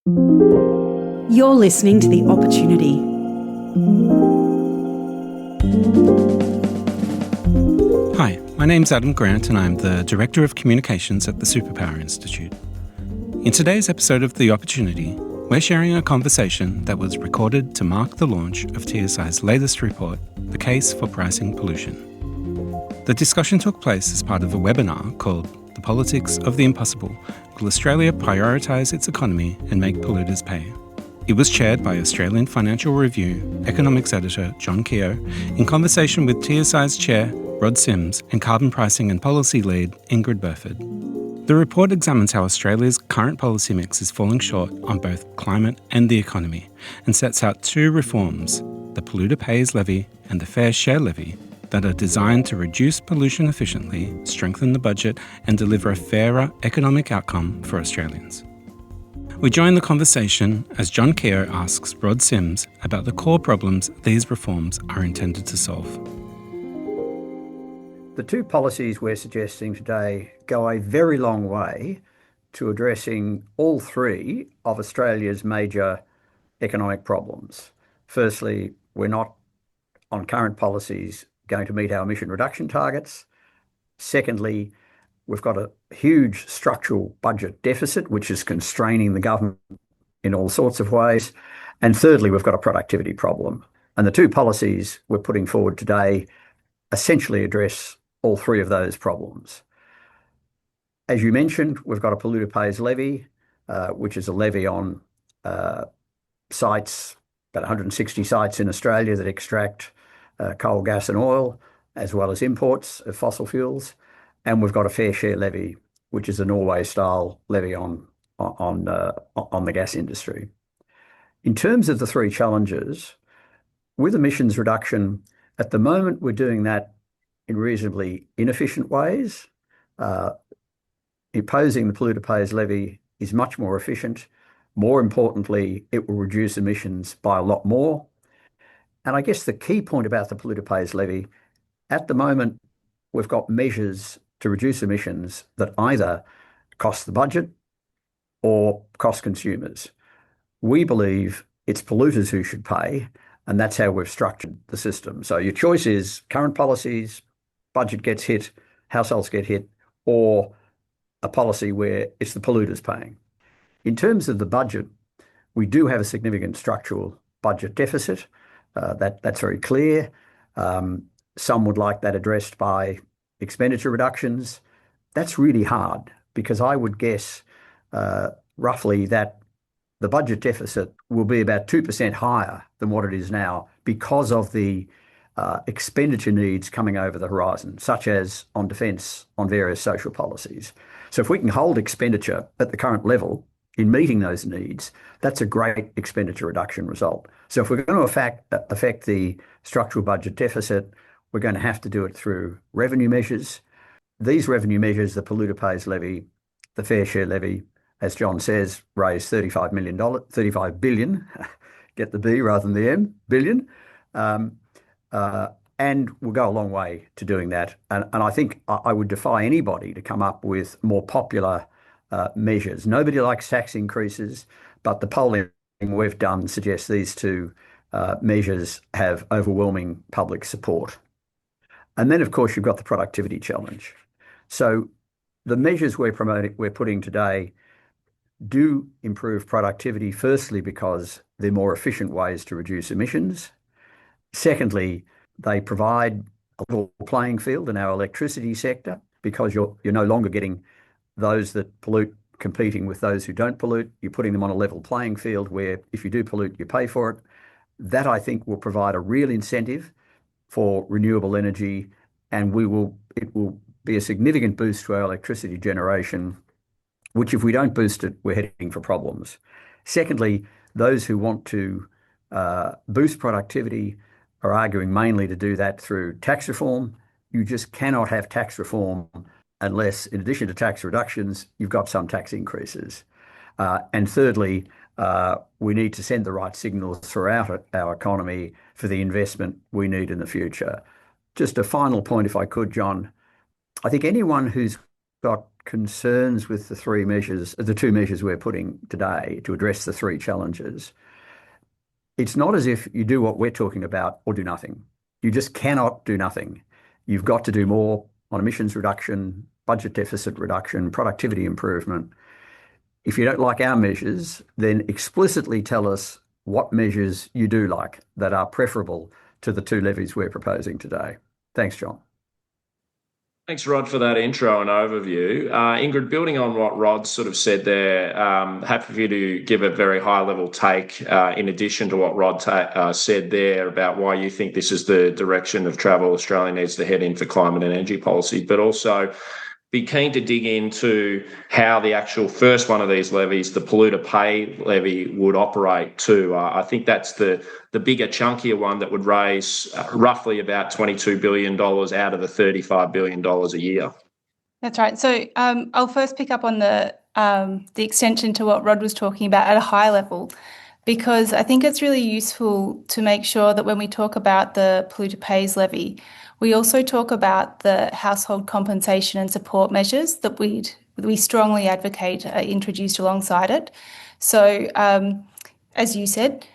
You're listening to The Opportunity. Hi, my name's Adam Grant and I'm the Director of Communications at the Superpower Institute. In today's episode of The Opportunity, we're sharing a conversation that was recorded to mark the launch of TSI's latest report, The Case for Pricing Pollution. The discussion took place as part of a webinar called The Politics of the Impossible: Will Australia Prioritise its Economy and Make Polluters Pay? It was chaired by Australian Financial Review Economics Editor John Kehoe in conversation with TSI's Chair Rod Sims and Carbon Pricing and Policy Lead Ingrid Burfurd. The report examines how Australia's current policy mix is falling short on both climate and the economy and sets out two reforms, the Polluter Pays Levy and the Fair Share Levy, that are designed to reduce pollution efficiently, strengthen the budget and deliver a fairer economic outcome for Australians. We join the conversation as John Kehoe asks Rod Sims about the core problems these reforms are intended to solve. The two policies we're suggesting today go a very long way to addressing all three of Australia's major economic problems. Firstly, we're not, on current policies, going to meet our emission reduction targets. Secondly, we've got a huge structural budget deficit, which is constraining the government in all sorts of ways. And thirdly, we've got a productivity problem. And the two policies we're putting forward today essentially address all three of those problems. As you mentioned, we've got a Polluter Pays Levy, which is a levy on sites, about 160 sites in Australia that extract coal, gas and oil, as well as imports of fossil fuels. And we've got a Fair Share Levy, which is a Norway-style levy on the gas industry. In terms of the three challenges, with emissions reduction, at the moment we're doing that in reasonably inefficient ways. Imposing the Polluter Pays Levy is much more efficient. More importantly, it will reduce emissions by a lot more. And I guess the key point about the Polluter Pays Levy, at the moment, we've got measures to reduce emissions that either cost the budget or cost consumers. We believe it's polluters who should pay, and that's how we've structured the system. So your choice is current policies, budget gets hit, households get hit, or a policy where it's the polluters paying. In terms of the budget, we do have a significant structural budget deficit. That's very clear. Some would like that addressed by expenditure reductions. That's really hard because I would guess roughly that the budget deficit will be about 2% higher than what it is now because of the expenditure needs coming over the horizon, such as on defence, on various social policies. So if we can hold expenditure at the current level in meeting those needs, that's a great expenditure reduction result. So if we're going to affect the structural budget deficit, we're going to have to do it through revenue measures. These revenue measures, the Polluter Pays Levy, the Fair Share Levy, as John says, raise $35 billion, get the B rather than the M, billion, and will go a long way to doing that. And I think I would defy anybody to come up with more popular measures. Nobody likes tax increases, but the polling we've done suggests these two measures have overwhelming public support. And then, of course, you've got the productivity challenge. So the measures we're putting today do improve productivity, firstly, because they're more efficient ways to reduce emissions. Secondly, they provide a level playing field in our electricity sector because you're no longer getting those that pollute competing with those who don't pollute. You're putting them on a level playing field where if you do pollute, you pay for it. That, I think, will provide a real incentive for renewable energy, and it will be a significant boost to our electricity generation, which if we don't boost it, we're heading for problems. Secondly, those who want to boost productivity are arguing mainly to do that through tax reform. You just cannot have tax reform unless, in addition to tax reductions, you've got some tax increases. And thirdly, we need to send the right signals throughout our economy for the investment we need in the future. Just a final point, if I could, John. I think anyone who's got concerns with the two measures we're putting today to address the three challenges, it's not as if you do what we're talking about or do nothing. You just cannot do nothing. You've got to do more on emissions reduction, budget deficit reduction, productivity improvement. If you don't like our measures, then explicitly tell us what measures you do like that are preferable to the two levies we're proposing today. Thanks, John. Thanks, Rod, for that intro and overview. Ingrid, building on what Rod sort of said there, happy for you to give a very high-level take in addition to what Rod said there about why you think this is the direction of travel Australia needs to head in for climate and energy policy, but also be keen to dig into how the actual first one of these levies, the polluter pay levy, would operate too. I think that's the bigger, chunkier one that would raise roughly about $22 billion out of the $35 billion a year. That's right. So I'll first pick up on the extension to what Rod was talking about at a high level, because I think it's really useful to make sure that when we talk about the polluter pays levy, we also talk about the household compensation and support measures that we strongly advocate are introduced alongside it. So, as you said,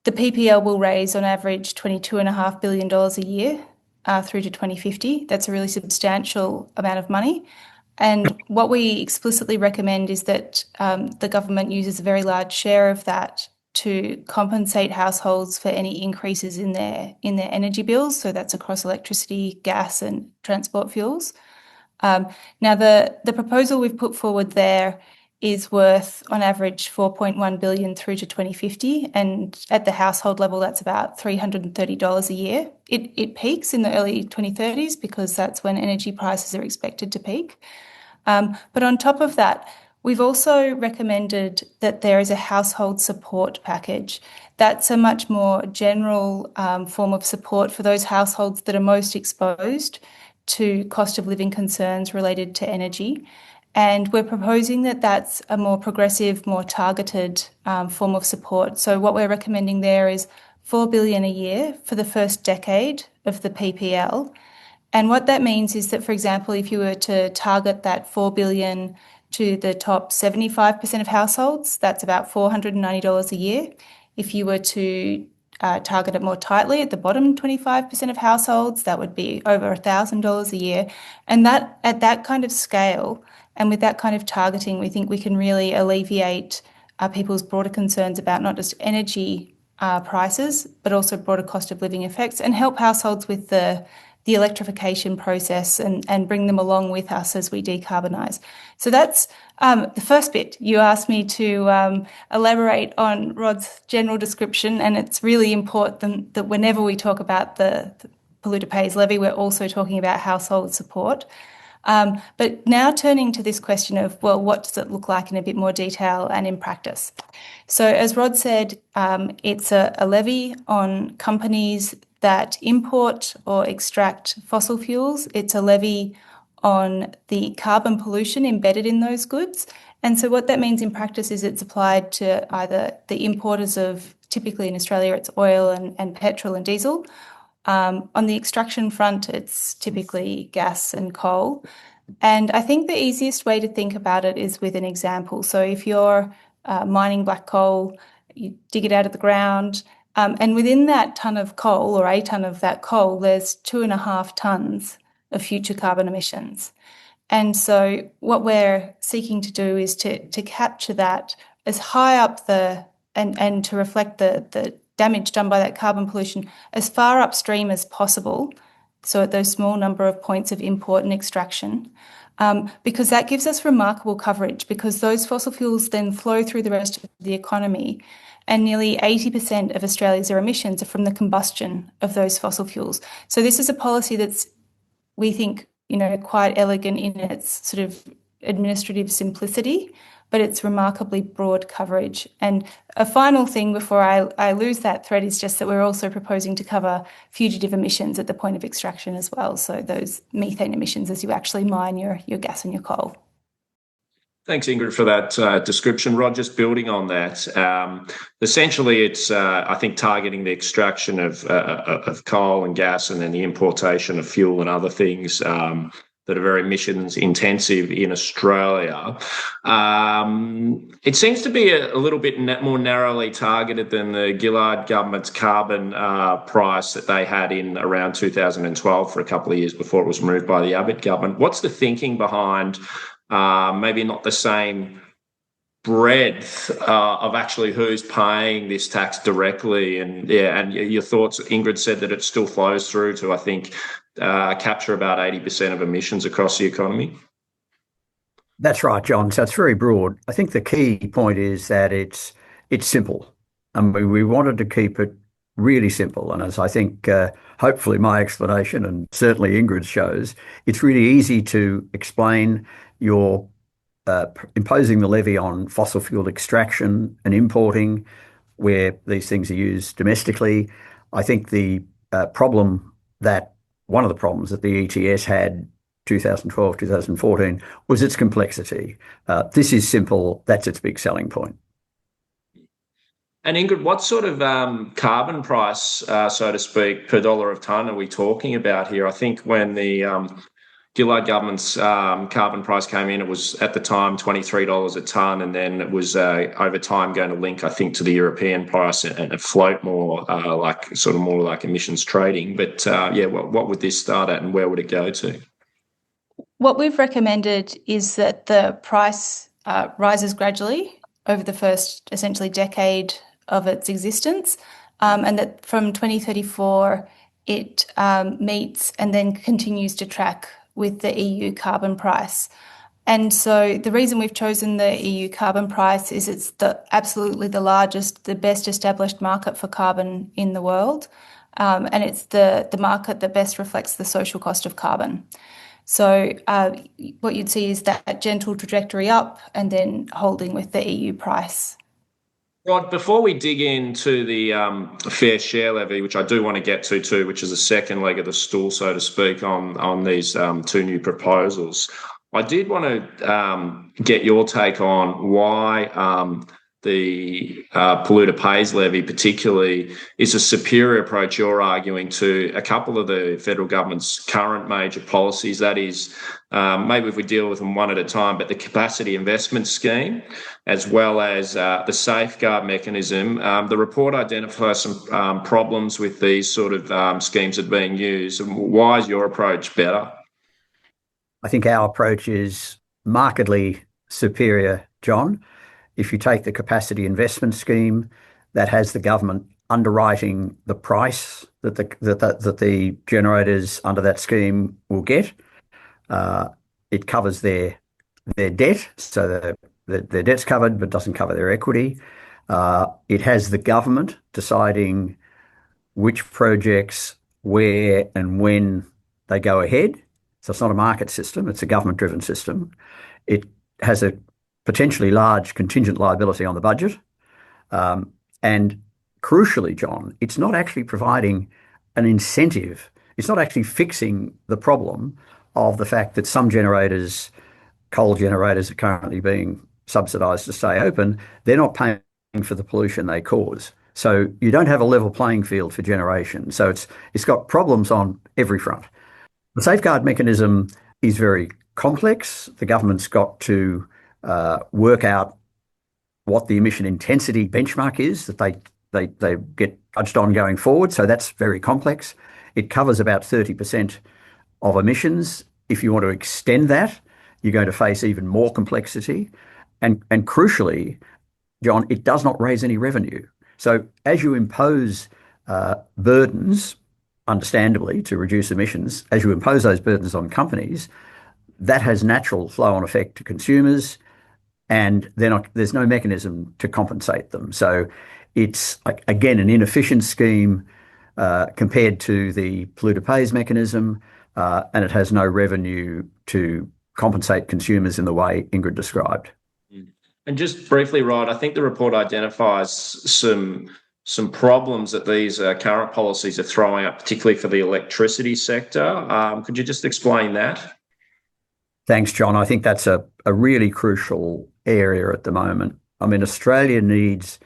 the PPL will raise on average $22.5 billion a year through to 2050. That's a really substantial amount of money. And what we explicitly recommend is that the government uses a very large share of that to compensate households for any increases in their energy bills. So that's across electricity, gas, and transport fuels. Now, the proposal we've put forward there is worth, on average, $4.1 billion through to 2050, and at the household level, that's about $330 a year. It peaks in the early 2030s because that's when energy prices are expected to peak. But on top of that, we've also recommended that there is a household support package. That's a much more general form of support for those households that are most exposed to cost of living concerns related to energy. And we're proposing that that's a more progressive, more targeted form of support. So what we're recommending there is $4 billion a year for the first decade of the PPL. And what that means is that, for example, if you were to target that $4 billion to the top 75% of households, that's about $490 a year. If you were to target it more tightly at the bottom 25% of households, that would be over $1,000 a year. And that at that kind of scale and with that kind of targeting, we think we can really alleviate people's broader concerns about not just energy prices, but also broader cost of living effects, and help households with the electrification process and bring them along with us as we decarbonise. So that's the first bit. You asked me to elaborate on Rod's general description, and it's really important that whenever we talk about the polluter pays levy, we're also talking about household support. But now turning to this question of, well, what does it look like in a bit more detail and in practice? So as Rod said, it's a levy on companies that import or extract fossil fuels. It's a levy on the carbon pollution embedded in those goods. And so what that means in practice is it's applied to either the importers of, typically in Australia, it's oil and petrol and diesel. On the extraction front, it's typically gas and coal. And I think the easiest way to think about it is with an example. So if you're mining black coal, you dig it out of the ground, and within that ton of coal, or a ton of that coal, there's 2.5 tons of future carbon emissions. And so what we're seeking to do is to capture that as high up and to reflect the damage done by that carbon pollution as far upstream as possible, so at those small number of points of import and extraction, because that gives us remarkable coverage, because those fossil fuels then flow through the rest of the economy, and nearly 80% of Australia's emissions are from the combustion of those fossil fuels. So this is a policy that's, we think, quite elegant in its sort of administrative simplicity, but it's remarkably broad coverage. And a final thing before I lose that thread is just that we're also proposing to cover fugitive emissions at the point of extraction as well. So those methane emissions as you actually mine your gas and your coal. Thanks, Ingrid, for that description. Rod, just building on that, essentially it's, I think, targeting the extraction of coal and gas and then the importation of fuel and other things that are very emissions intensive in Australia. It seems to be a little bit more narrowly targeted than the Gillard government's carbon price that they had in around 2012 for a couple of years before it was removed by the Abbott government. What's the thinking behind maybe not the same breadth of actually who's paying this tax directly? And your thoughts? Ingrid said that it still flows through to, I think, capture about 80% of emissions across the economy. That's right, John. So it's very broad. I think the key point is that it's simple. I mean, we wanted to keep it really simple. And as I think hopefully my explanation and certainly Ingrid shows, it's really easy to explain. Your imposing the levy on fossil fuel extraction and importing where these things are used domestically. I think one of the problems that the ETS had 2012, 2014 was its complexity. This is simple. That's its big selling point. And Ingrid, what sort of carbon price, so to speak, per dollar of tonne are we talking about here? I think when the Gillard government's carbon price came in, it was at the time $23 a tonne, and then it was over time going to link, I think, to the European price and float more more like emissions trading. But what would this start at, and where would it go to? What we've recommended is that the price rises gradually over the first essentially decade of its existence, and that from 2034 it meets and then continues to track with the EU carbon price. And so the reason we've chosen the EU carbon price is it's absolutely the largest, the best established market for carbon in the world, and it's the market that best reflects the social cost of carbon. So what you'd see is that gentle trajectory up and then holding with the EU price. Rod, before we dig into the fair share levy, which I do want to get to too, which is the second leg of the stool, so to speak, on these two new proposals, I did want to get your take on why the polluter pays levy particularly is a superior approach, you're arguing, to a couple of the federal government's current major policies. That is, maybe if we deal with them one at a time, but the capacity investment scheme, as well as the safeguard mechanism. The report identifies some problems with these sort of schemes that are being used. Why is your approach better? I think our approach is markedly superior, John. If you take the capacity investment scheme, that has the government underwriting the price that the generators under that scheme will get. It covers their debt, so their debt's covered, but doesn't cover their equity. It has the government deciding which projects, where and when they go ahead. So it's not a market system, it's a government-driven system. It has a potentially large contingent liability on the budget. And crucially, John, it's not actually providing an incentive. It's not actually fixing the problem of the fact that some generators, coal generators, are currently being subsidised to stay open. They're not paying for the pollution they cause. So you don't have a level playing field for generation. So it's got problems on every front. The safeguard mechanism is very complex. The government's got to work out what the emission intensity benchmark is that they get judged on going forward. So that's very complex. It covers about 30% of emissions. If you want to extend that, you're going to face even more complexity. And crucially, John, it does not raise any revenue. So as you impose burdens, understandably, to reduce emissions, as you impose those burdens on companies, that has natural flow-on effect to consumers, and there's no mechanism to compensate them. So it's, again, an inefficient scheme compared to the polluter pays mechanism, and it has no revenue to compensate consumers in the way Ingrid described. And just briefly, Rod, I think the report identifies some problems that these current policies are throwing up, particularly for the electricity sector. Could you just explain that? Thanks, John. I think that's a really crucial area at the moment. I mean, Australia needs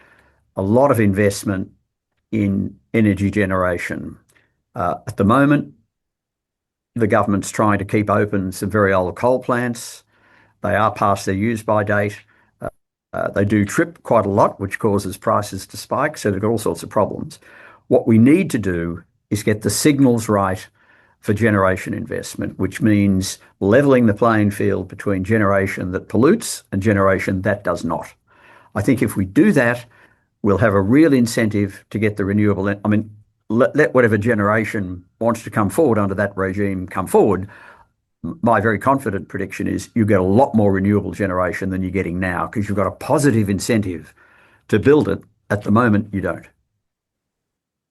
a lot of investment in energy generation. At the moment, The government's trying to keep open some very old coal plants. They are past their use-by date. They do trip quite a lot, which causes prices to spike. So they've got all sorts of problems. What we need to do is get the signals right for generation investment, which means levelling the playing field between generation that pollutes and generation that does not. I think if we do that, we'll have a real incentive to get the renewable. I mean, let whatever generation wants to come forward under that regime come forward. My very confident prediction is you get a lot more renewable generation than you're getting now because you've got a positive incentive to build it. At the moment, you don't.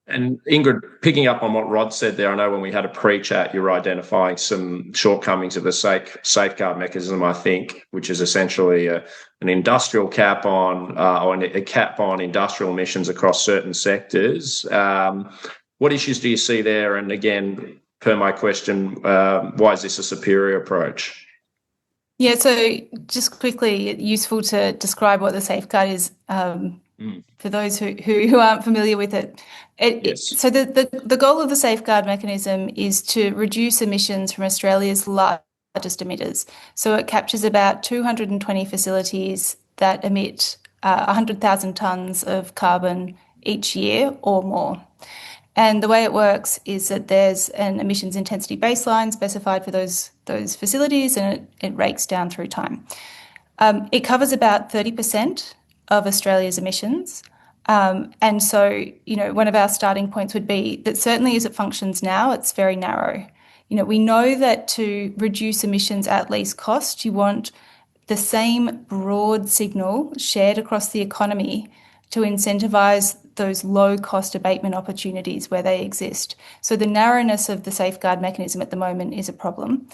And Ingrid, picking up on what Rod said there, I know when we had a pre-chat, you were identifying some shortcomings of the safeguard mechanism, I think, which is essentially an industrial cap on, or a cap on industrial emissions across certain sectors. What issues do you see there? And again, per my question, why is this a superior approach? Yeah, so just quickly, useful to describe what the safeguard is for those who aren't familiar with it. Yes. So the goal of the safeguard mechanism is to reduce emissions from Australia's largest emitters. So it captures about 220 facilities that emit 100,000 tonnes of carbon each year or more. And the way it works is that there's an emissions intensity baseline specified for those facilities, and it rakes down through time. It covers about 30% of Australia's emissions. And so, one of our starting points would be that certainly as it functions now, it's very narrow. We know that to reduce emissions at least cost, you want the same broad signal shared across the economy to incentivise those low-cost abatement opportunities where they exist. So the narrowness of the safeguard mechanism at the moment is a problem.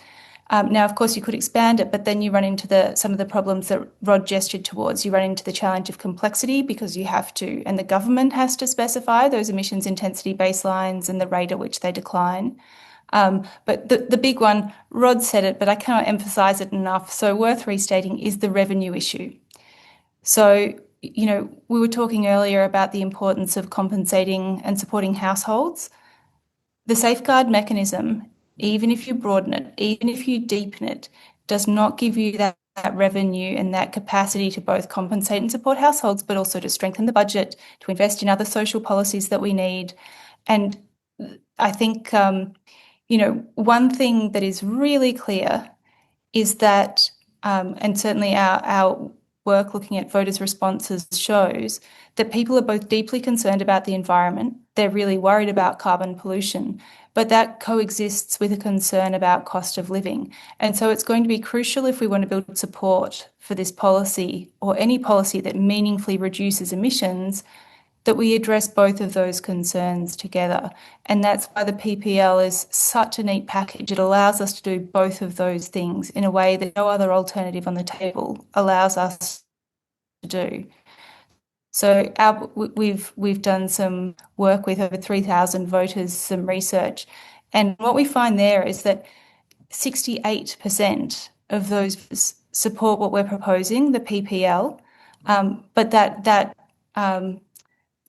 Now, of course, you could expand it, but then you run into some of the problems that Rod gestured towards. You run into the challenge of complexity because you have to, and the government has to specify those emissions intensity baselines and the rate at which they decline. But the big one, Rod said it, but I cannot emphasise it enough, so worth restating, is the revenue issue. So, we were talking earlier about the importance of compensating and supporting households. The safeguard mechanism, even if you broaden it, even if you deepen it, does not give you that revenue and that capacity to both compensate and support households, but also to strengthen the budget, to invest in other social policies that we need. And I think, one thing that is really clear is that, and certainly our work looking at voters' responses shows that people are both deeply concerned about the environment, they're really worried about carbon pollution, but that coexists with a concern about cost of living. And so it's going to be crucial if we want to build support for this policy or any policy that meaningfully reduces emissions, that we address both of those concerns together. And that's why the PPL is such a neat package. It allows us to do both of those things in a way that no other alternative on the table allows us to do. So we've done some work with over 3,000 voters, some research, and what we find there is that 68% of those support what we're proposing, the PPL, but that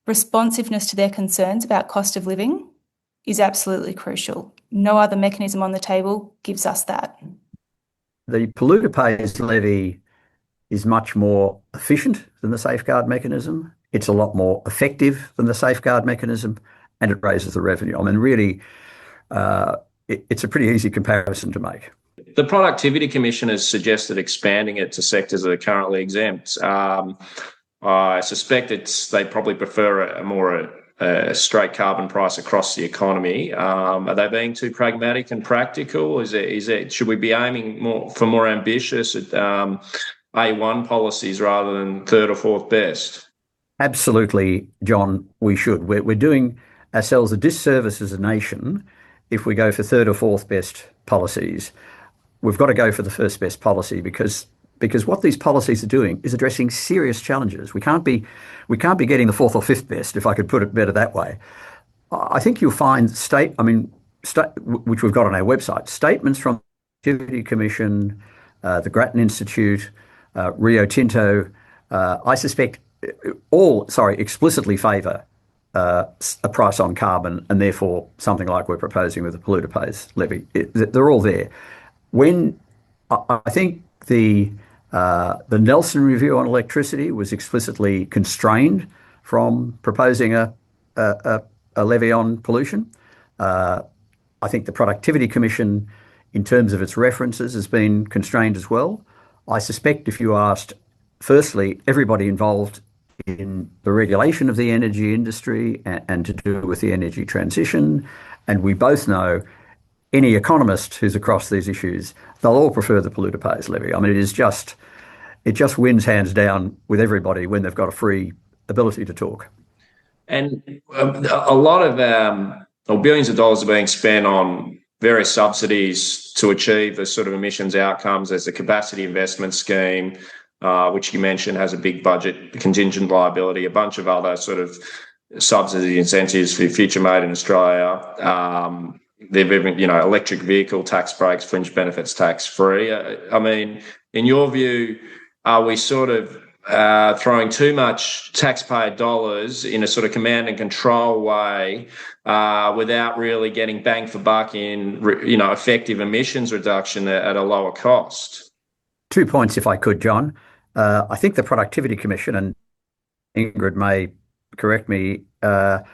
responsiveness to their concerns about cost of living is absolutely crucial. No other mechanism on the table gives us that. The polluter pays levy is much more efficient than the safeguard mechanism. It's a lot more effective than the safeguard mechanism, and it raises the revenue. I mean, really, it's a pretty easy comparison to make. The Productivity Commission has suggested expanding it to sectors that are currently exempt. I suspect they probably prefer a more straight carbon price across the economy. Are they being too pragmatic and practical? Should we be aiming for more ambitious A1 policies rather than third or fourth best? Absolutely, John, we should. We're doing ourselves a disservice as a nation if we go for third or fourth best policies. We've got to go for the first best policy because what these policies are doing is addressing serious challenges. We can't be getting the fourth or fifth best, if I could put it better that way. I think you'll find which we've got on our website, statements from the Productivity Commission, the Garnaut Institute, Rio Tinto, I suspect explicitly favour a price on carbon, and therefore something like we're proposing with the polluter pays levy. They're all there. When I think the Nelson review on electricity was explicitly constrained from proposing a levy on pollution. I think the Productivity Commission, in terms of its references, has been constrained as well. I suspect if you asked, firstly, everybody involved in the regulation of the energy industry and to do with the energy transition, and we both know any economist who's across these issues, they'll all prefer the polluter pays levy. I mean, it just wins hands down with everybody when they've got a free ability to talk. And a lot of or billions of dollars are being spent on various subsidies to achieve the sort of emissions outcomes. There's the capacity investment scheme, which you mentioned has a big budget contingent liability, a bunch of other sort of subsidy incentives for future made in Australia. They've even, electric vehicle tax breaks, fringe benefits tax free. I mean, in your view, are we sort of throwing too much taxpayer dollars in a sort of command and control way without really getting bang for buck in, effective emissions reduction at a lower cost? 2 points, if I could, John. I think the Productivity Commission, and Ingrid may correct me, have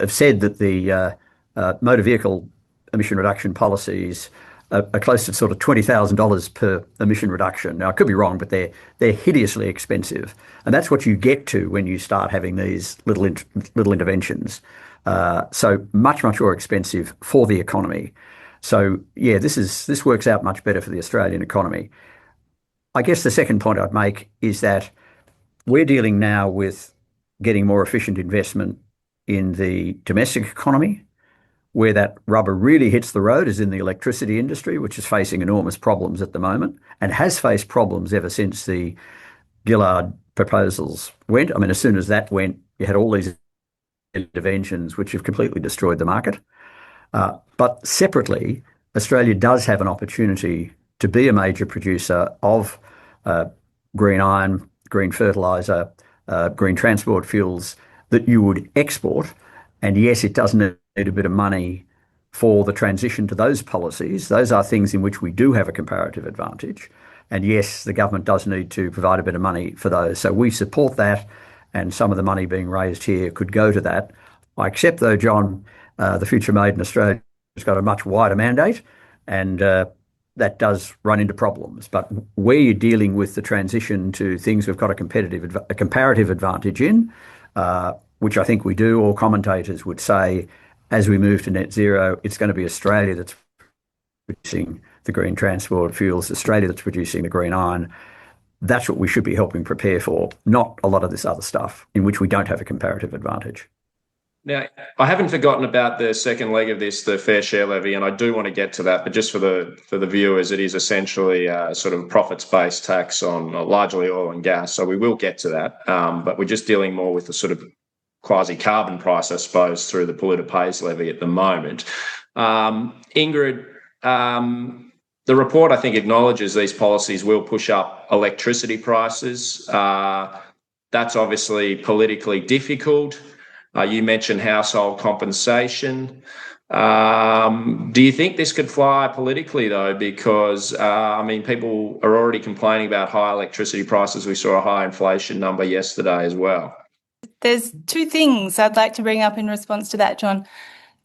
said that the motor vehicle emission reduction policies are close to sort of $20,000 per emission reduction. Now, I could be wrong, but they're hideously expensive, and that's what you get to when you start having these little interventions. So much more expensive for the economy. So yeah, this works out much better for the Australian economy. I guess the second point I'd make is that we're dealing now with getting more efficient investment in the domestic economy. Where that rubber really hits the road is in the electricity industry, which is facing enormous problems at the moment and has faced problems ever since the Gillard proposals went. I mean, as soon as that went, you had all these interventions which have completely destroyed the market. But separately, Australia does have an opportunity to be a major producer of green iron, green fertiliser, green transport fuels that you would export. And yes, it does need a bit of money for the transition to those policies. Those are things in which we do have a comparative advantage. And yes, the government does need to provide a bit of money for those. So we support that, and some of the money being raised here could go to that. I accept, though, John, the Future Made in Australia has got a much wider mandate, and that does run into problems. But where you're dealing with the transition to things we've got a comparative advantage in, which I think we do, all commentators would say, as we move to net zero, it's going to be Australia that's producing the green transport fuels, Australia that's producing the green iron. That's what we should be helping prepare for, not a lot of this other stuff in which we don't have a comparative advantage. Now, I haven't forgotten about the second leg of this, the fair share levy, and I do want to get to that. But just for the viewers, it is essentially a sort of profits-based tax on largely oil and gas. So we will get to that. But we're just dealing more with the sort of quasi-carbon price, I suppose, through the polluter pays levy at the moment. Ingrid, the report, I think, acknowledges these policies will push up electricity prices. That's obviously politically difficult. You mentioned household compensation. Do you think this could fly politically, though? Because, people are already complaining about high electricity prices. We saw a high inflation number yesterday as well. There's two things I'd like to bring up in response to that, John.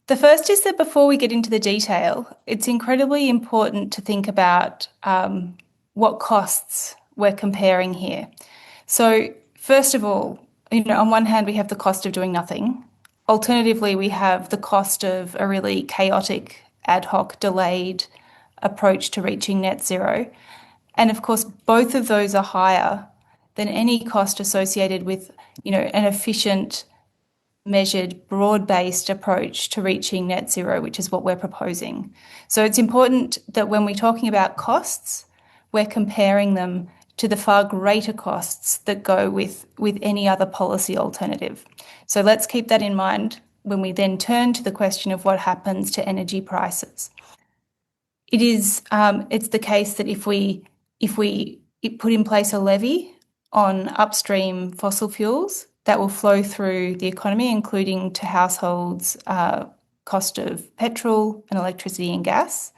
The first is that before we get into the detail, it's incredibly important to think about what costs we're comparing here. So first of all, on one hand, we have the cost of doing nothing. Alternatively, we have the cost of a really chaotic, ad hoc, delayed approach to reaching net zero. And of course, both of those are higher than any cost associated with, an efficient, measured, broad-based approach to reaching net zero, which is what we're proposing. So it's important that when we're talking about costs, we're comparing them to the far greater costs that go with any other policy alternative. So let's keep that in mind when we then turn to the question of what happens to energy prices. It's the case that if we put in place a levy on upstream fossil fuels, that will flow through the economy, including to households' cost of petrol and electricity and gas.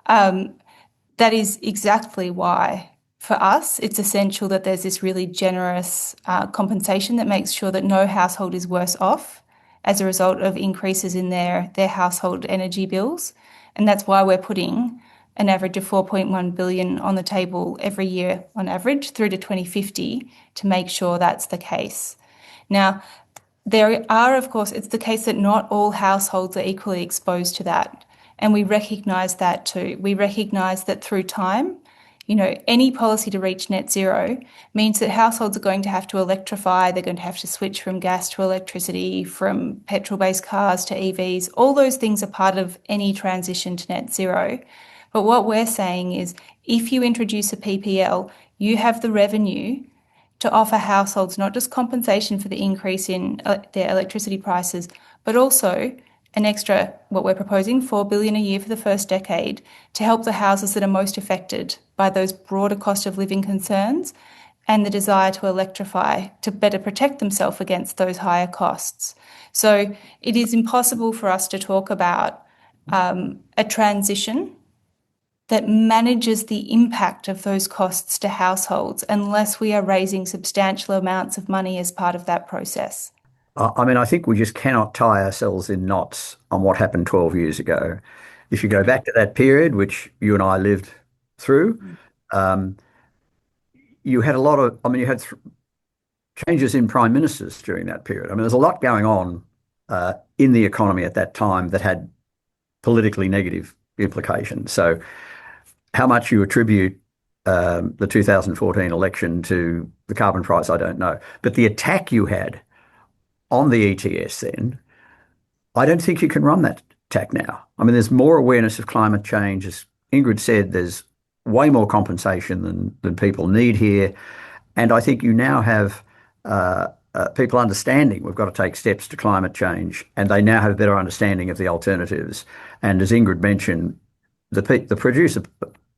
That is exactly why, for us, it's essential that there's this really generous compensation that makes sure that no household is worse off as a result of increases in their household energy bills. And that's why we're putting an average of $4.1 billion on the table every year on average through to 2050 to make sure that's the case. Now, there are, of course, it's the case that not all households are equally exposed to that. And we recognise that too. We recognise that through time, any policy to reach net zero means that households are going to have to electrify, they're going to have to switch from gas to electricity, from petrol-based cars to EVs. All those things are part of any transition to net zero. But what we're saying is if you introduce a PPL, you have the revenue to offer households not just compensation for the increase in their electricity prices, but also an extra, what we're proposing, $4 billion a year for the first decade to help the houses that are most affected by those broader cost of living concerns and the desire to electrify to better protect themselves against those higher costs. So it is impossible for us to talk about a transition that manages the impact of those costs to households unless we are raising substantial amounts of money as part of that process. I think we just cannot tie ourselves in knots on what happened 12 years ago. If you go back to that period, which you and I lived through, you had changes in prime ministers during that period. There's a lot going on in the economy at that time that had politically negative implications. So how much you attribute the 2014 election to the carbon price, I don't know. But the attack you had on the ETS then, I don't think you can run that attack now. There's more awareness of climate change. As Ingrid said, there's way more compensation than people need here. And I think you now have people understanding we've got to take steps to climate change, and they now have a better understanding of the alternatives. And as Ingrid mentioned, the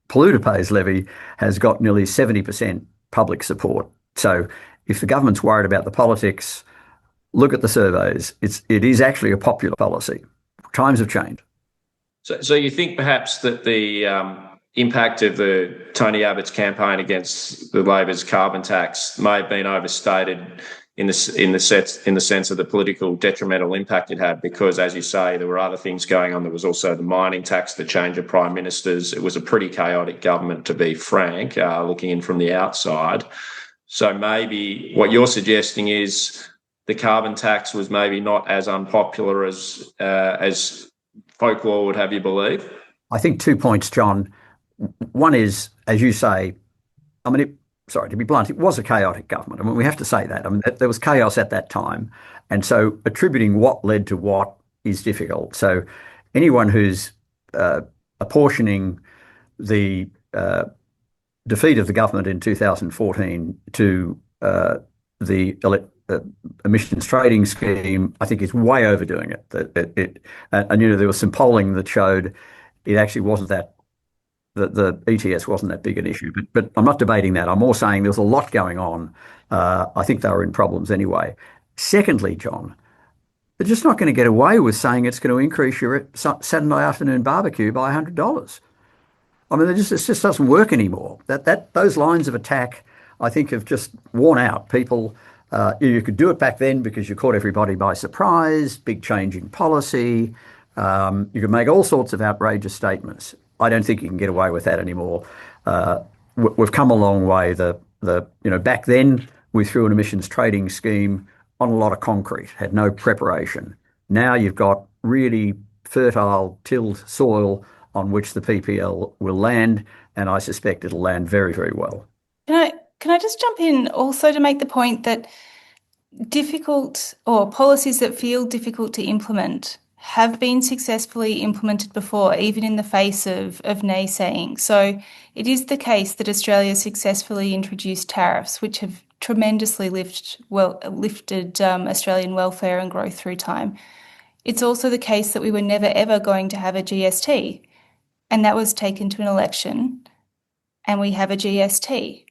polluter pays levy has got nearly 70% public support. So if the government's worried about the politics, look at the surveys. It is actually a popular policy. Times have changed. So you think perhaps that the impact of the Tony Abbott's campaign against the Labor's carbon tax may have been overstated in the sense of the political detrimental impact it had, because, as you say, there were other things going on. There was also the mining tax, the change of prime ministers. It was a pretty chaotic government, to be frank, looking in from the outside. So maybe what you're suggesting is the carbon tax was maybe not as unpopular as folklore would have you believe. I think 2 points, John. One is, as you say, to be blunt, it was a chaotic government. We have to say that. There was chaos at that time. And so attributing what led to what is difficult. So anyone who's apportioning the defeat of the government in 2014 to the emissions trading scheme, I think is way overdoing it. There was some polling that showed it actually wasn't that the ETS wasn't that big an issue, but I'm not debating that. I'm more saying there's a lot going on. I think they were in problems anyway. Secondly, John, they're just not going to get away with saying it's going to increase your Saturday afternoon barbecue by $100. It just doesn't work anymore. Those lines of attack, I think, have just worn out. People, you could do it back then because you caught everybody by surprise, big change in policy. You could make all sorts of outrageous statements. I don't think you can get away with that anymore. We've come a long way. Back then we threw an emissions trading scheme on a lot of concrete, had no preparation. Now you've got really fertile tilled soil on which the PPL will land, and I suspect it'll land very, very well. Can I just jump in also to make the point that difficult or policies that feel difficult to implement have been successfully implemented before, even in the face of naysaying. So it is the case that Australia successfully introduced tariffs, which have tremendously lifted Australian welfare and growth through time. It's also the case that we were never, ever going to have a GST, and that was taken to an election, and we have a GST.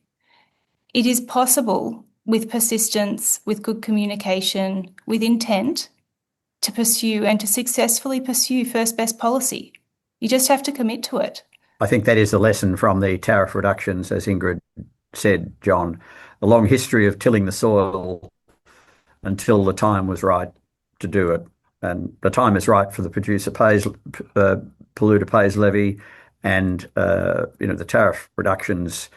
It is possible with persistence, with good communication, with intent to pursue and to successfully pursue first best policy. You just have to commit to it. I think that is the lesson from the tariff reductions, as Ingrid said, John. A long history of tilling the soil until the time was right to do it. And the time is right for the polluter pays levy, and the tariff reductions.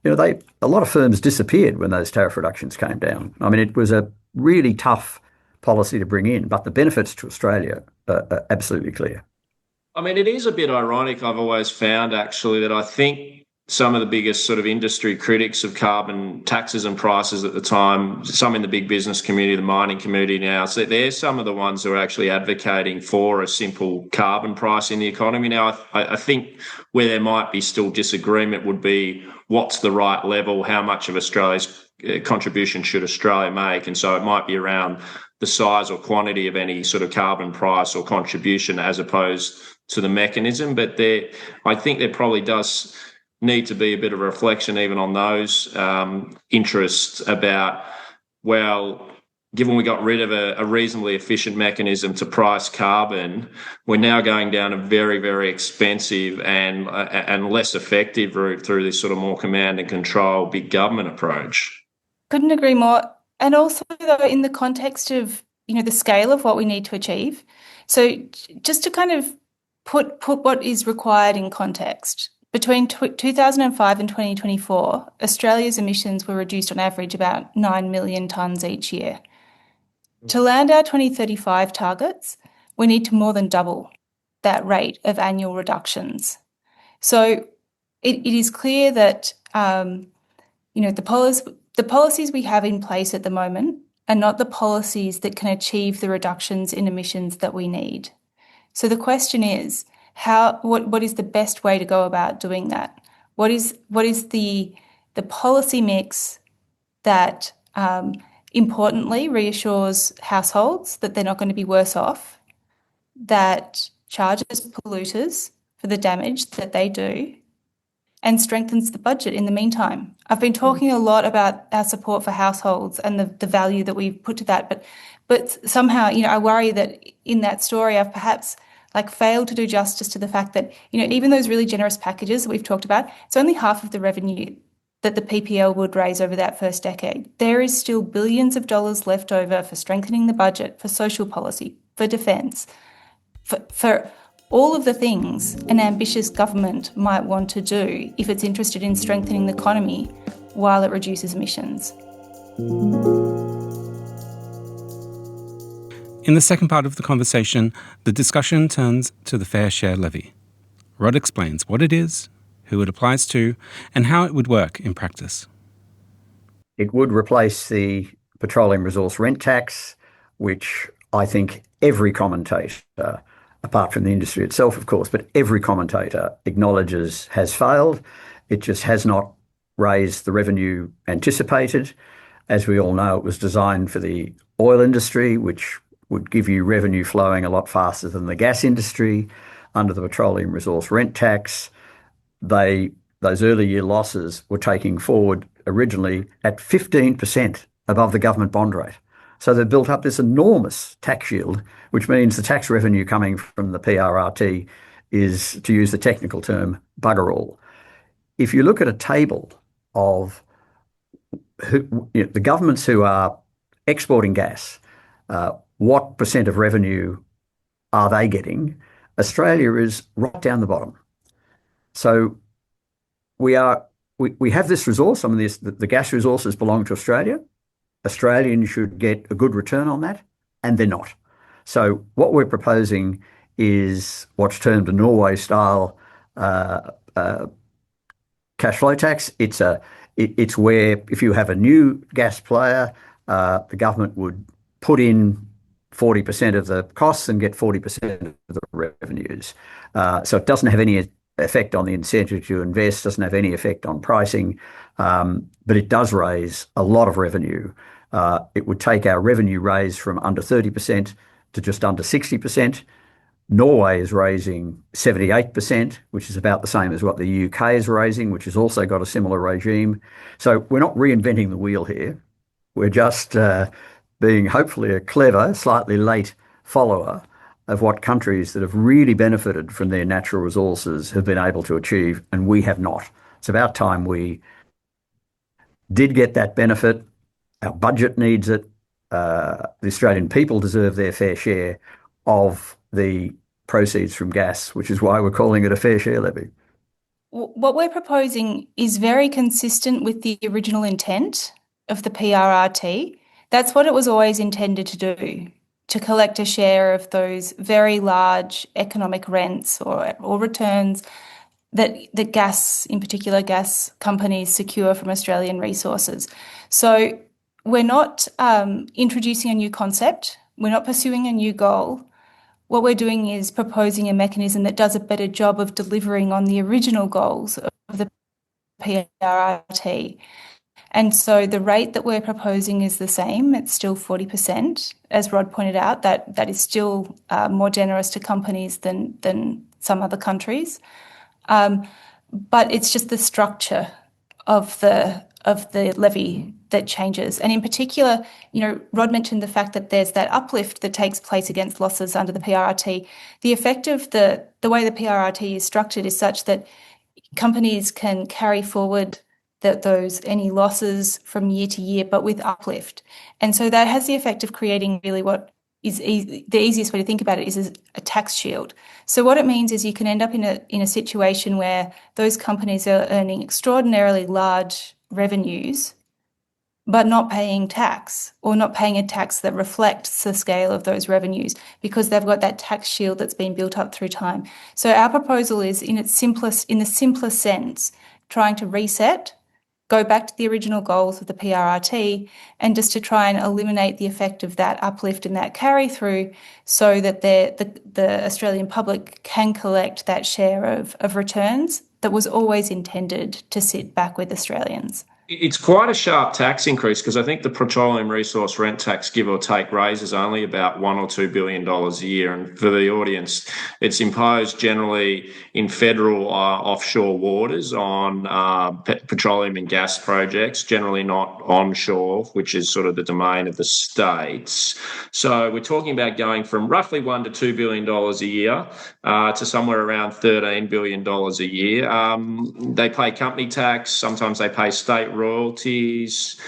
A lot of firms disappeared when those tariff reductions came down. I mean, it was a really tough policy to bring in, but the benefits to Australia are absolutely clear. I mean, it is a bit ironic, I've always found, actually, that I think some of the biggest sort of industry critics of carbon taxes and prices at the time, some in the big business community, the mining community now, so they're some of the ones who are actually advocating for a simple carbon price in the economy. Now, I think where there might be still disagreement would be what's the right level, how much of Australia's contribution should Australia make? And so it might be around the size or quantity of any sort of carbon price or contribution as opposed to the mechanism. But I think there probably does need to be a bit of a reflection even on those interests about, well, given we got rid of a reasonably efficient mechanism to price carbon, we're now going down a very, very expensive and less effective route through this sort of more command and control big government approach. Couldn't agree more. And also, though, in the context of, the scale of what we need to achieve. So just to kind of put what is required in context, between 2005 and 2024, Australia's emissions were reduced on average about 9 million tonnes each year. To land our 2035 targets, we need to more than double that rate of annual reductions. So it is clear that the policies we have in place at the moment are not the policies that can achieve the reductions in emissions that we need. So the question is, what is the best way to go about doing that? What is the policy mix that importantly reassures households that they're not going to be worse off, that charges polluters for the damage that they do, and strengthens the budget in the meantime? I've been talking a lot about our support for households and the value that we put to that, but somehow, I worry that in that story I've perhaps failed to do justice to the fact that, even those really generous packages that we've talked about, it's only half of the revenue that the PPL would raise over that first decade. There is still billions of dollars left over for strengthening the budget, for social policy, for defence, for all of the things an ambitious government might want to do if it's interested in strengthening the economy while it reduces emissions. In the second part of the conversation, the discussion turns to the Fair Share Levy. Rod explains what it is, who it applies to, and how it would work in practice. It would replace the petroleum resource rent tax, which I think every commentator, apart from the industry itself, of course, but every commentator acknowledges has failed. It just has not raised the revenue anticipated. As we all know, it was designed for the oil industry, which would give you revenue flowing a lot faster than the gas industry. Under the petroleum resource rent tax, those early year losses were taking forward originally at 15% above the government bond rate. So they built up this enormous tax shield, which means the tax revenue coming from the PRRT is, to use the technical term, bugger all. If you look at a table of the governments who are exporting gas, what percent of revenue are they getting? Australia is right down the bottom. So we have this resource. I mean, the gas resources belong to Australia. Australians should get a good return on that, and they're not. So what we're proposing is what's termed a Norway-style cash flow tax. It's where if you have a new gas player, the government would put in 40% of the costs and get 40% of the revenues. So it doesn't have any effect on the incentive to invest, doesn't have any effect on pricing, but it does raise a lot of revenue. It would take our revenue raise from under 30% to just under 60%. Norway is raising 78%, which is about the same as what the UK is raising, which has also got a similar regime. So we're not reinventing the wheel here. We're just being hopefully a clever, slightly late follower of what countries that have really benefited from their natural resources have been able to achieve, and we have not. It's about time we did get that benefit. Our budget needs it. The Australian people deserve their fair share of the proceeds from gas, which is why we're calling it a fair share levy. What we're proposing is very consistent with the original intent of the PRRT. That's what it was always intended to do, to collect a share of those very large economic rents or returns that the gas, in particular gas companies, secure from Australian resources. So we're not introducing a new concept. We're not pursuing a new goal. What we're doing is proposing a mechanism that does a better job of delivering on the original goals of the PRRT. And so the rate that we're proposing is the same. It's still 40%. As Rod pointed out, that is still more generous to companies than some other countries. But it's just the structure of the levy that changes. And in particular, Rod mentioned the fact that there's that uplift that takes place against losses under the PRRT. The effect of the way the PRRT is structured is such that companies can carry forward any losses from year to year, but with uplift. And so that has the effect of creating really what is the easiest way to think about it is a tax shield. So what it means is you can end up in a situation where those companies are earning extraordinarily large revenues, but not paying tax, or not paying a tax that reflects the scale of those revenues, because they've got that tax shield that's been built up through time. So our proposal is in the simplest sense, trying to reset, go back to the original goals of the PRRT, and just to try and eliminate the effect of that uplift and that carry through, so that the Australian public can collect that share of returns that was always intended to sit back with Australians. It's quite a sharp tax increase, because I think the petroleum resource rent tax, give or take, raises only about $1 or $2 billion a year. And for the audience, it's imposed generally in federal offshore waters on petroleum and gas projects, generally not onshore, which is sort of the domain of the states. So we're talking about going from roughly $1 to $2 billion a year to somewhere around $13 billion a year. They pay company tax. Sometimes they pay state royalties.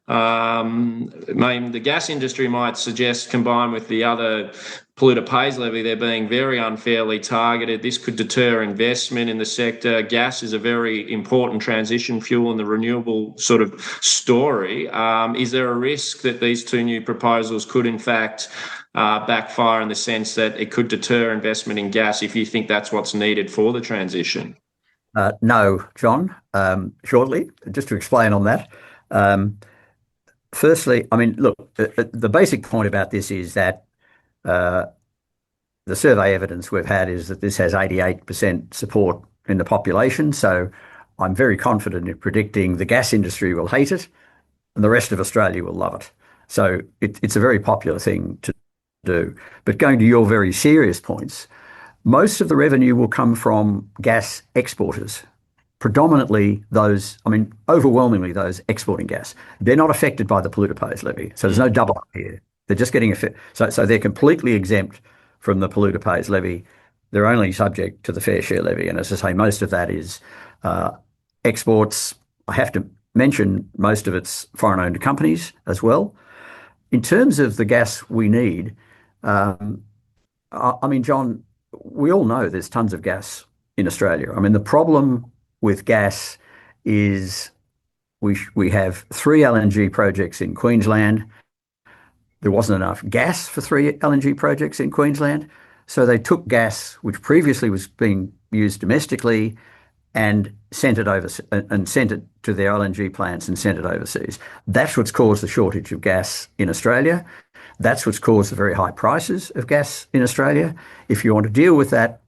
The gas industry might suggest, combined with the other polluter pays levy, they're being very unfairly targeted. This could deter investment in the sector. Gas is a very important transition fuel in the renewable sort of story. Is there a risk that these two new proposals could in fact backfire, in the sense that it could deter investment in gas, if you think that's what's needed for the transition? No, John. Shortly, just to explain on that. Firstly, look, the basic point about this is that the survey evidence we've had is that this has 88% support in the population. So I'm very confident in predicting the gas industry will hate it and the rest of Australia will love it. So it's a very popular thing to do. But going to your very serious points, most of the revenue will come from gas exporters, predominantly overwhelmingly those exporting gas. They're not affected by the polluter pays levy. So there's no double up here. They're just getting so they're completely exempt from the polluter pays levy. They're only subject to the fair share levy. And as I say, most of that is exports. I have to mention most of it's foreign-owned companies as well. In terms of the gas we need, John, we all know there's tons of gas in Australia. The problem with gas is we have 3 LNG projects in Queensland. There wasn't enough gas for 3 LNG projects in Queensland. So they took gas, which previously was being used domestically, and sent it to their LNG plants and sent it overseas. That's what's caused the shortage of gas in Australia. That's what's caused the very high prices of gas in Australia. If you want to deal with that,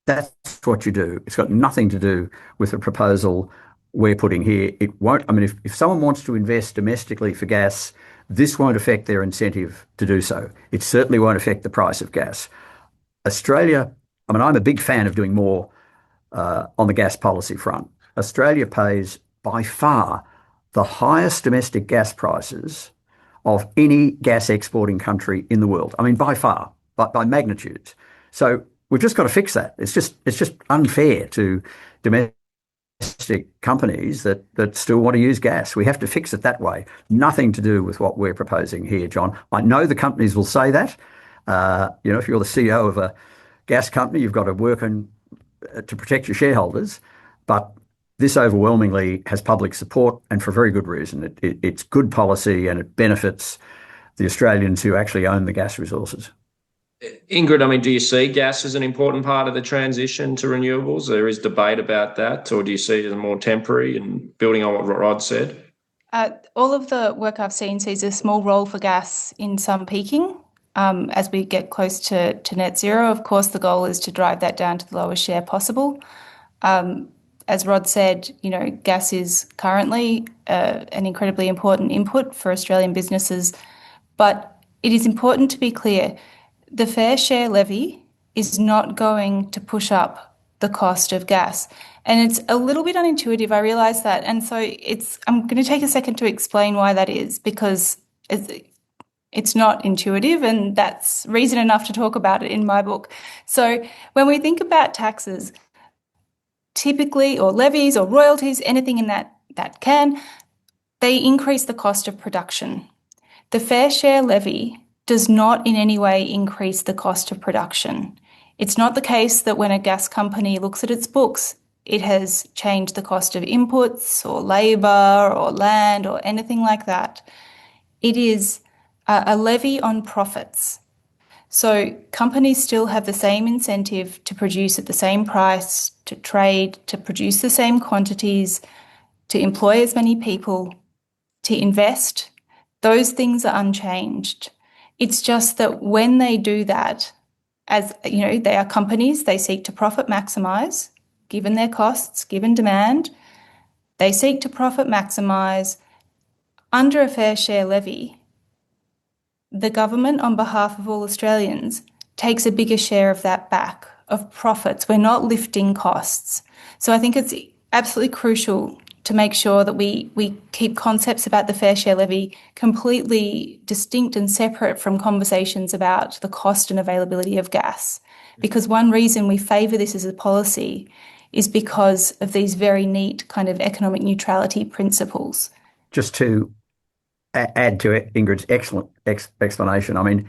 that's what you do. It's got nothing to do with the proposal we're putting here. It won't. If someone wants to invest domestically for gas, this won't affect their incentive to do so. It certainly won't affect the price of gas. Australia, I'm a big fan of doing more on the gas policy front. Australia pays by far the highest domestic gas prices of any gas exporting country in the world. I mean, by far, by magnitudes. So we've just got to fix that. It's just unfair to domestic companies that still want to use gas. We have to fix it that way. Nothing to do with what we're proposing here, John. I know the companies will say that. If you're the CEO of a gas company, you've got to work to protect your shareholders. But this overwhelmingly has public support, and for very good reason. It's good policy and it benefits the Australians who actually own the gas resources. Ingrid, I mean, do you see gas as an important part of the transition to renewables? There is debate about that, or do you see it as more temporary? And building on what Rod said, all of the work I've seen sees a small role for gas in some peaking. As we get close to net zero, of course, the goal is to drive that down to the lowest share possible. As Rod said, gas is currently an incredibly important input for Australian businesses, but it is important to be clear. The fair share levy is not going to push up the cost of gas. And it's a little bit unintuitive, I realise that. And so I'm going to take a second to explain why that is, because it's not intuitive, and that's reason enough to talk about it in my book. So when we think about taxes, typically, or levies or royalties, anything in that they increase the cost of production. The fair share levy does not in any way increase the cost of production. It's not the case that when a gas company looks at its books, it has changed the cost of inputs or labour or land or anything like that. It is a levy on profits. So companies still have the same incentive to produce at the same price, to trade, to produce the same quantities, to employ as many people, to invest. Those things are unchanged. It's just that when they do that, as they are companies, they seek to profit maximise, given their costs, given demand. They seek to profit maximise. Under a fair share levy, the government, on behalf of all Australians, takes a bigger share of that back, of profits. We're not lifting costs. So I think it's absolutely crucial to make sure that we keep concepts about the fair share levy completely distinct and separate from conversations about the cost and availability of gas. Because one reason we favour this as a policy is because of these very neat kind of economic neutrality principles. Just to add to Ingrid's excellent explanation, I mean,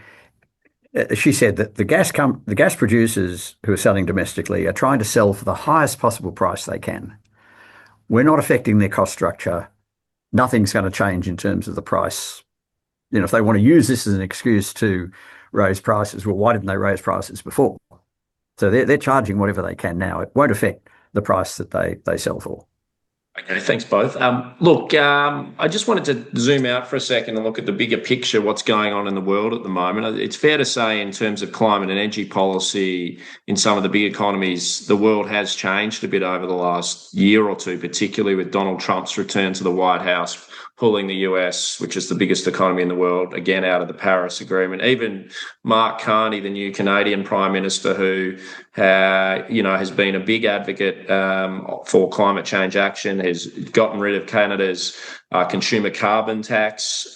she said that the gas producers who are selling domestically are trying to sell for the highest possible price they can. We're not affecting their cost structure. Nothing's going to change in terms of the price. If they want to use this as an excuse to raise prices, well, why didn't they raise prices before? So they're charging whatever they can now. It won't affect the price that they sell for. Okay, thanks both. I just wanted to zoom out for a second and look at the bigger picture, what's going on in the world at the moment. It's fair to say in terms of climate and energy policy in some of the big economies, the world has changed a bit over the last year or two, particularly with Donald Trump's return to the White House, pulling the US, which is the biggest economy in the world, again out of the Paris Agreement. Even Mark Carney, the new Canadian Prime Minister, who has been a big advocate for climate change action, has gotten rid of Canada's consumer carbon tax.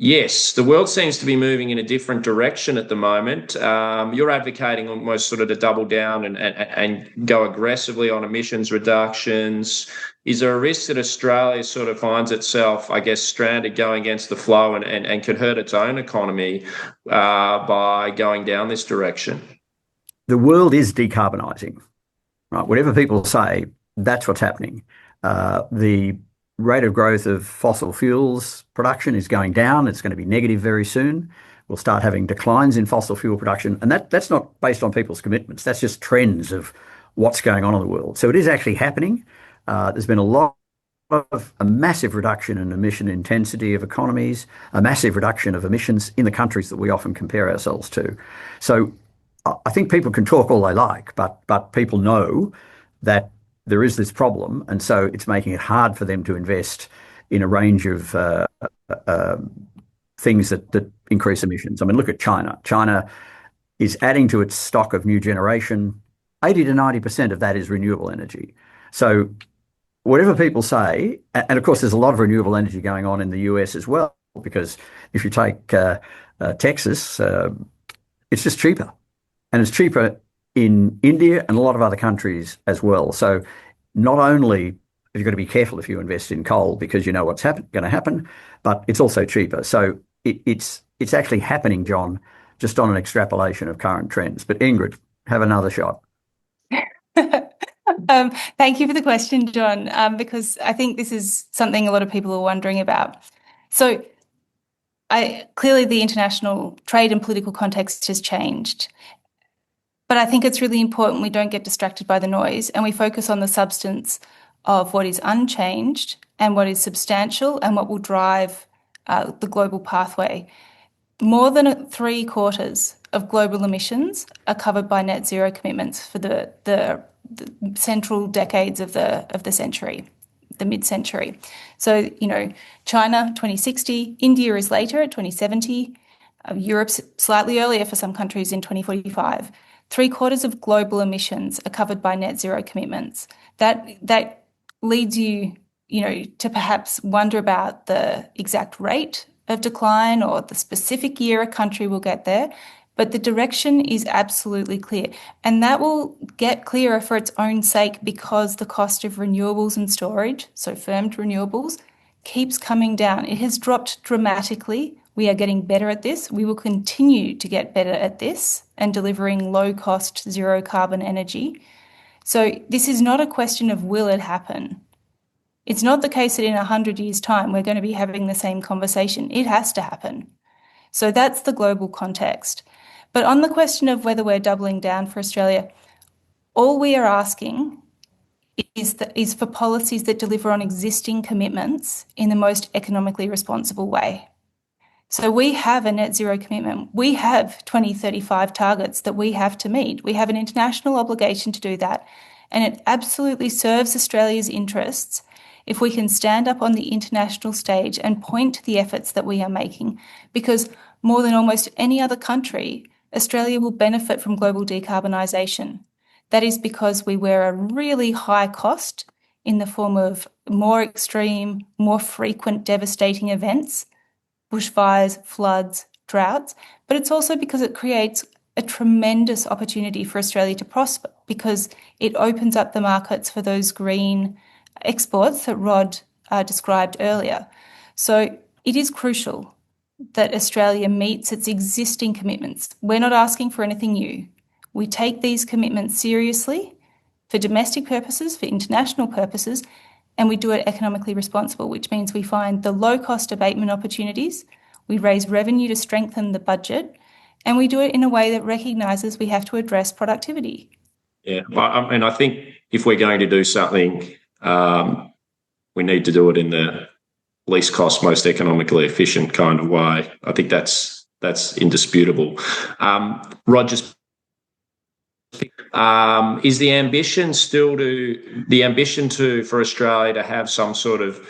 Yes, the world seems to be moving in a different direction at the moment. You're advocating almost sort of to double down and go aggressively on emissions reductions. Is there a risk that Australia sort of finds itself, I guess, stranded going against the flow and could hurt its own economy by going down this direction? The world is decarbonising, right? Whatever people say, that's what's happening. The rate of growth of fossil fuels production is going down. It's going to be negative very soon. We'll start having declines in fossil fuel production. And that's not based on people's commitments. That's just trends of what's going on in the world. So it is actually happening. There's been a massive reduction in emission intensity of economies, a massive reduction of emissions in the countries that we often compare ourselves to. So I think people can talk all they like, but people know that there is this problem, and so it's making it hard for them to invest in a range of things that increase emissions. I mean, look at China. China is adding to its stock of new generation. 80 to 90% of that is renewable energy. So whatever people say, and of course, there's a lot of renewable energy going on in the US as well, because if you take Texas, it's just cheaper. And it's cheaper in India and a lot of other countries as well. So not only you've got to be careful if you invest in coal because you know what's going to happen, but it's also cheaper. So it's actually happening, John, just on an extrapolation of current trends. But Ingrid, have another shot. Thank you for the question, John, because I think this is something a lot of people are wondering about. So clearly the international trade and political context has changed. But I think it's really important we don't get distracted by the noise and we focus on the substance of what is unchanged and what is substantial and what will drive the global pathway. More than 3/4 of global emissions are covered by net zero commitments for the central decades of the century, the mid-century. So, China 2060, India is later at 2070, Europe's slightly earlier for some countries in 2045. 3/4 of global emissions are covered by net zero commitments. That leads you, to perhaps wonder about the exact rate of decline or the specific year a country will get there. But the direction is absolutely clear. And that will get clearer for its own sake because the cost of renewables and storage, so firmed renewables, keeps coming down. It has dropped dramatically. We are getting better at this. We will continue to get better at this and delivering low-cost, zero-carbon energy. So this is not a question of will it happen. It's not the case that in 100 years' time we're going to be having the same conversation. It has to happen. So that's the global context. But on the question of whether we're doubling down for Australia, all we are asking is for policies that deliver on existing commitments in the most economically responsible way. So we have a net zero commitment. We have 2035 targets that we have to meet. We have an international obligation to do that. And it absolutely serves Australia's interests if we can stand up on the international stage and point to the efforts that we are making, because more than almost any other country, Australia will benefit from global decarbonisation. That is because we wear a really high cost in the form of more extreme, more frequent devastating events, bushfires, floods, droughts, but it's also because it creates a tremendous opportunity for Australia to prosper because it opens up the markets for those green exports that Rod described earlier. So it is crucial that Australia meets its existing commitments. We're not asking for anything new. We take these commitments seriously for domestic purposes, for international purposes, and we do it economically responsible, which means we find the low-cost abatement opportunities, we raise revenue to strengthen the budget, and we do it in a way that recognises we have to address productivity. Yeah, I think if we're going to do something, we need to do it in the least cost, most economically efficient kind of way. I think that's indisputable. Rod, just is the ambition for Australia to have some sort of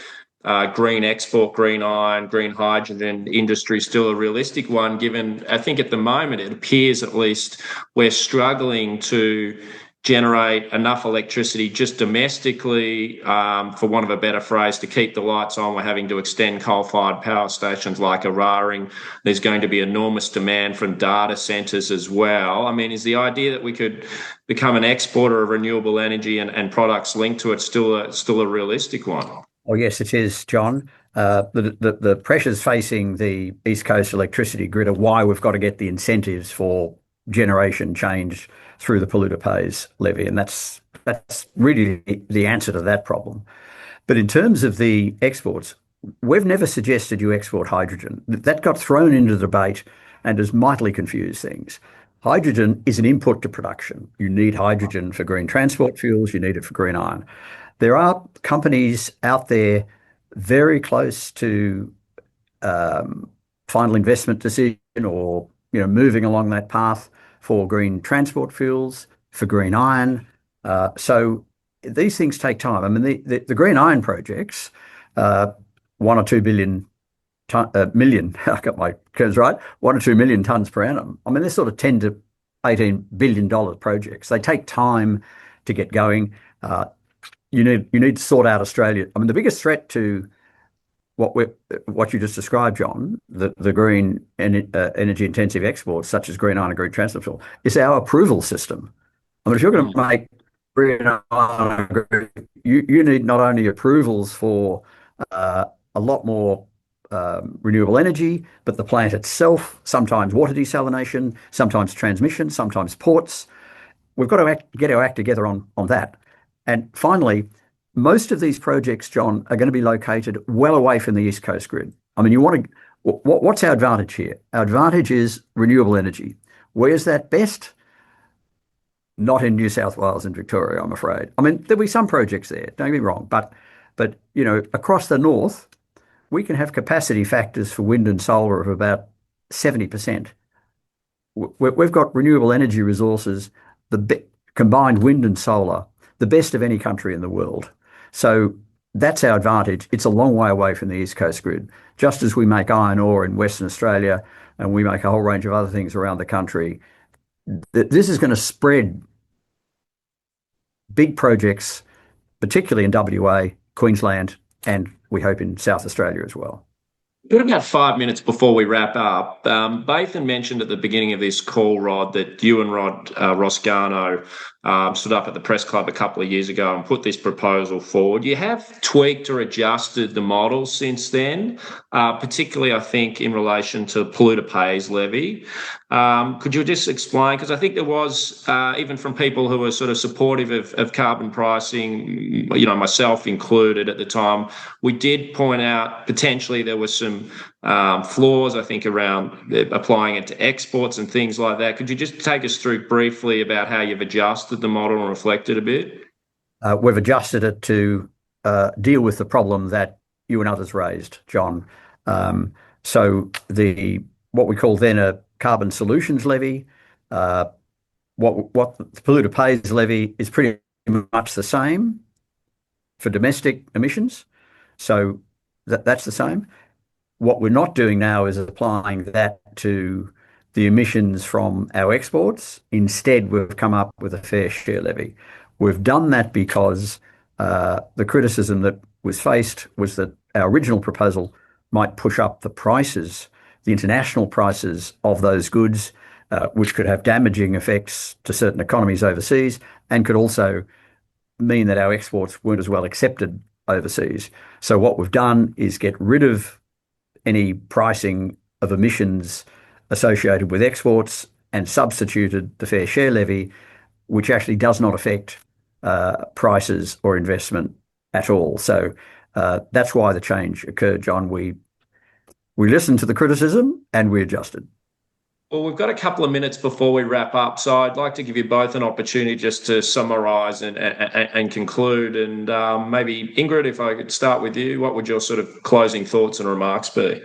green export, green iron, green hydrogen industry still a realistic one, given I think at the moment it appears at least we're struggling to generate enough electricity just domestically, for want of a better phrase, to keep the lights on. We're having to extend coal-fired power stations like Eraring. There's going to be enormous demand from data centres as well. I mean, is the idea that we could become an exporter of renewable energy and products linked to it still a realistic one? Oh, yes, it is, John. The pressures facing the East Coast electricity grid are why we've got to get the incentives for generation change through the polluter pays levy, and that's really the answer to that problem. But in terms of the exports, we've never suggested you export hydrogen. That got thrown into the debate and has mightily confused things. Hydrogen is an input to production. You need hydrogen for green transport fuels, you need it for green iron. There are companies out there very close to final investment decision or moving along that path for green transport fuels, for green iron. So these things take time. I mean, the green iron projects, 1 or 2 million, I got my curves right, 1 or 2 million tonnes per annum. I mean, they're sort of $10 to $18 billion projects. They take time to get going. you need to sort out Australia. I mean, the biggest threat to what you just described, John, the green energy intensive exports such as green iron and green transfer fuel, is our approval system. I mean, if you're going to make green iron, you need not only approvals for a lot more renewable energy, but the plant itself, sometimes water desalination, sometimes transmission, sometimes ports. We've got to get our act together on that. And finally, most of these projects, John, are going to be located well away from the East Coast grid. I mean, what's our advantage here? Our advantage is renewable energy. Where's that best? Not in New South Wales and Victoria, I'm afraid. I mean, there'll be some projects there, don't get me wrong, but across the north, we can have capacity factors for wind and solar of about 70%. We've got renewable energy resources, combined wind and solar, the best of any country in the world. So that's our advantage. It's a long way away from the East Coast grid. Just as we make iron ore in Western Australia and we make a whole range of other things around the country, this is going to spread big projects, particularly in WA, Queensland, and we hope in South Australia as well. We've got about 5 minutes before we wrap up. Bathan mentioned at the beginning of this call, Rod, that you and Ross Garnaut stood up at the press club a couple of years ago and put this proposal forward. You have tweaked or adjusted the model since then, particularly, I think, in relation to polluter pays levy. Could you just explain? Because I think there was, even from people who were sort of supportive of carbon pricing, myself included at the time, we did point out potentially there was some flaws, I think, around applying it to exports and things like that. Could you just take us through briefly about how you've adjusted the model and reflected a bit? We've adjusted it to deal with the problem that you and others raised, John. So what we call then a carbon solutions levy, what the polluter pays levy is pretty much the same for domestic emissions. So that's the same. What we're not doing now is applying that to the emissions from our exports. Instead, we've come up with a fair share levy. We've done that because the criticism that was faced was that our original proposal might push up the prices, the international prices of those goods, which could have damaging effects to certain economies overseas and could also mean that our exports weren't as well accepted overseas. So what we've done is get rid of any pricing of emissions associated with exports and substituted the fair share levy, which actually does not affect prices or investment at all. So that's why the change occurred, John. We listened to the criticism and we adjusted. Well, we've got a couple of minutes before we wrap up, so I'd like to give you both an opportunity just to summarise and conclude. And maybe, Ingrid, if I could start with you, what would your sort of closing thoughts and remarks be?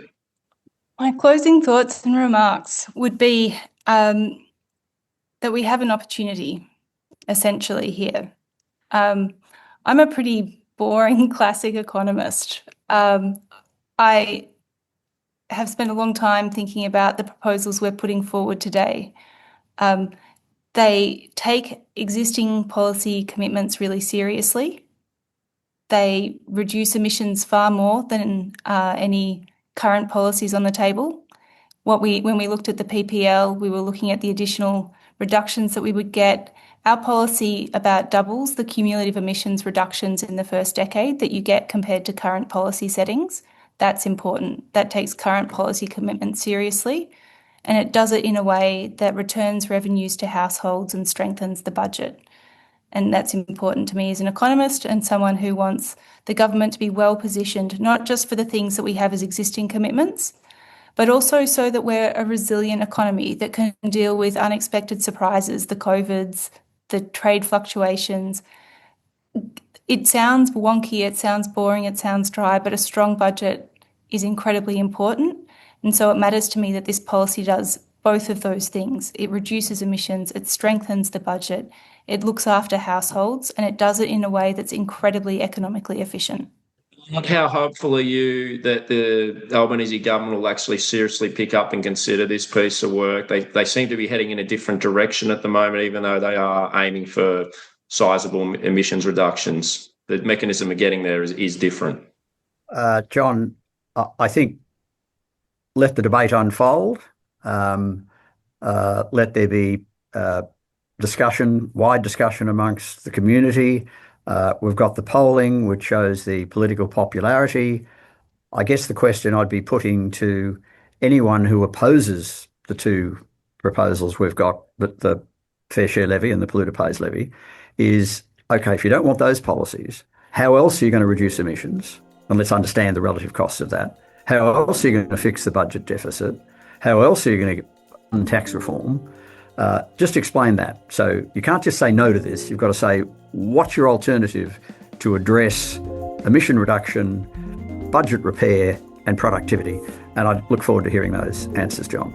My closing thoughts and remarks would be that we have an opportunity, essentially, here. I'm a pretty boring classic economist. I have spent a long time thinking about the proposals we're putting forward today. They take existing policy commitments really seriously. They reduce emissions far more than any current policies on the table. When we looked at the PPL, we were looking at the additional reductions that we would get. Our policy about doubles the cumulative emissions reductions in the first decade that you get compared to current policy settings. That's important. That takes current policy commitments seriously, and it does it in a way that returns revenues to households and strengthens the budget. And that's important to me as an economist and someone who wants the government to be well positioned, not just for the things that we have as existing commitments, but also so that we're a resilient economy that can deal with unexpected surprises, the COVIDs, the trade fluctuations. It sounds wonky, it sounds boring, it sounds dry, but a strong budget is incredibly important. And so it matters to me that this policy does both of those things. It reduces emissions, it strengthens the budget, it looks after households, and it does it in a way that's incredibly economically efficient. Look, how hopeful are you that the Albanese government will actually seriously pick up and consider this piece of work? They seem to be heading in a different direction at the moment, even though they are aiming for sizable emissions reductions. the mechanism of getting there is different? John, I think let the debate unfold. Let there be wide discussion amongst the community. We've got the polling, which shows the political popularity. I guess the question I'd be putting to anyone who opposes the two proposals we've got, the fair share levy and the polluter pays levy, is, okay, if you don't want those policies, how else are you going to reduce emissions? And let's understand the relative costs of that. How else are you going to fix the budget deficit? How else are you going to fund tax reform? Just explain that. So you can't just say no to this. You've got to say, what's your alternative to address emission reduction, budget repair and productivity? And I look forward to hearing those answers, John.